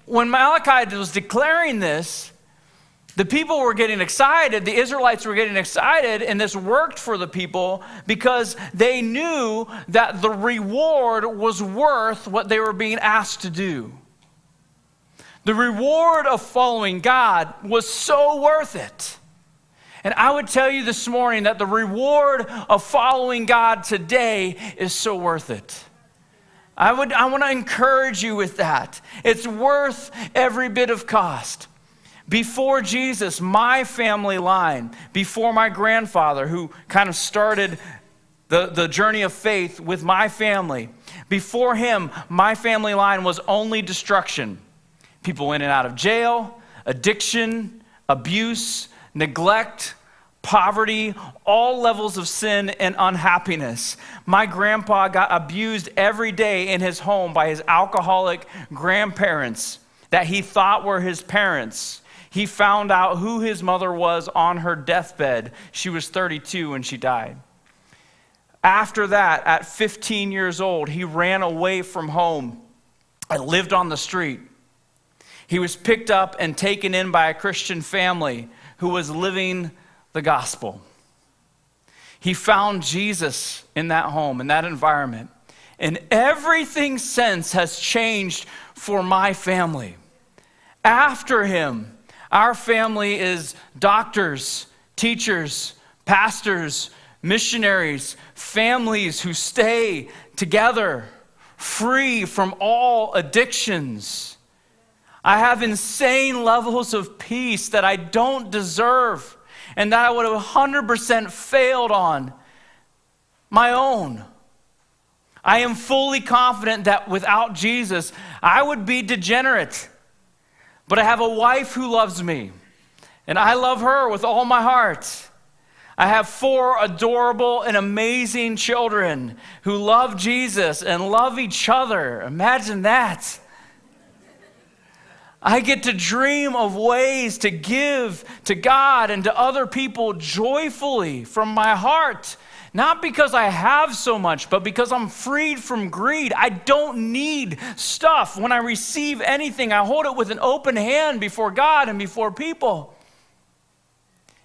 when Malachi was declaring this, the people were getting excited, the Israelites were getting excited, and this worked for the people because they knew that the reward was worth what they were being asked to do. The reward of following God was so worth it. And I would tell you this morning that the reward of following God today is so worth it. I want to encourage you with that. It's worth every bit of cost. Before Jesus, my family line, before my grandfather, who kind of started the journey of faith with my family, before him, my family line was only destruction. People in and out of jail, addiction, abuse, neglect, poverty, all levels of sin and unhappiness. My grandpa got abused every day in his home by his alcoholic grandparents that he thought were his parents. He found out who his mother was on her deathbed. She was 32 when she died. After that, at 15 years old, he ran away from home and lived on the street. He was picked up and taken in by a Christian family who was living the gospel. He found Jesus in that home, in that environment. And everything since has changed for my family. After him, our family is doctors, teachers, pastors, missionaries, families who stay together, free from all addictions. I have insane levels of peace that I don't deserve and that I would have 100% failed on my own. I am fully confident that without Jesus, I would be degenerate. But I have a wife who loves me, and I love her with all my heart. I have 4 adorable and amazing children who love Jesus and love each other. Imagine that. I get to dream of ways to give to God and to other people joyfully from my heart. Not because I have so much, but because I'm freed from greed. I don't need stuff. When I receive anything, I hold it with an open hand before God and before people.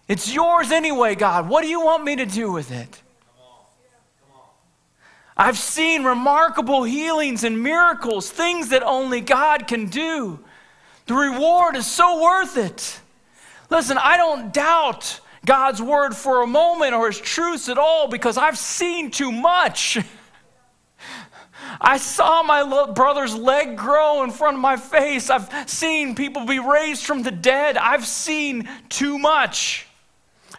It's yours anyway, God. What do you want me to do with it? I've seen remarkable healings and miracles, things that only God can do. The reward is so worth it. Listen, I don't doubt God's word for a moment or his truths at all because I've seen too much. I saw my brother's leg grow in front of my face. I've seen people be raised from the dead. I've seen too much.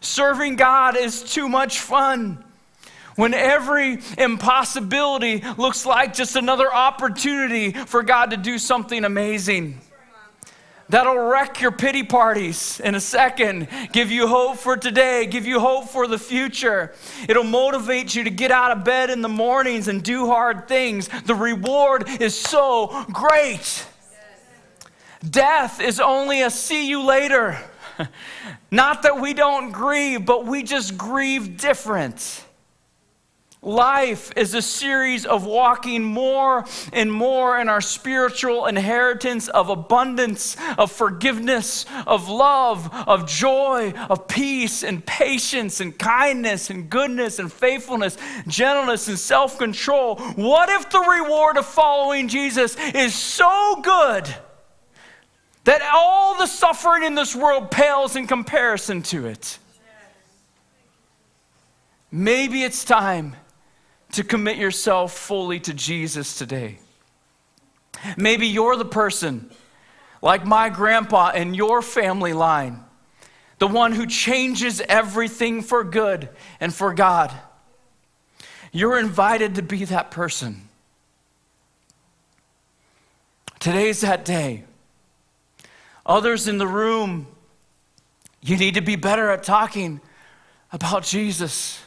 Serving God is too much fun. When every impossibility looks like just another opportunity for God to do something amazing. That'll wreck your pity parties in a second, give you hope for today, give you hope for the future. It'll motivate you to get out of bed in the mornings and do hard things. The reward is so great. Yes. Death is only a see you later. Not that we don't grieve, but we just grieve different. Life is a series of walking more and more in our spiritual inheritance of abundance, of forgiveness, of love, of joy, of peace and patience and kindness and goodness and faithfulness, gentleness and self-control. What if the reward of following Jesus is so good that all the suffering in this world pales in comparison to it? Maybe it's time to commit yourself fully to Jesus today. Maybe you're the person, like my grandpa in your family line, the one who changes everything for good and for God. You're invited to be that person. Today's that day. Others in the room, you need to be better at talking about Jesus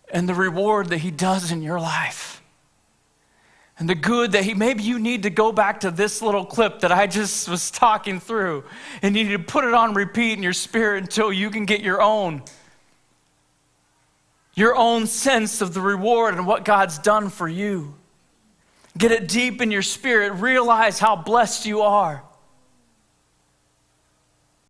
and the reward that he does in your life. And the good that maybe you need to go back to this little clip that I just was talking through, and you need to put it on repeat in your spirit until you can get your own sense of the reward and what God's done for you. Get it deep in your spirit. Realize how blessed you are.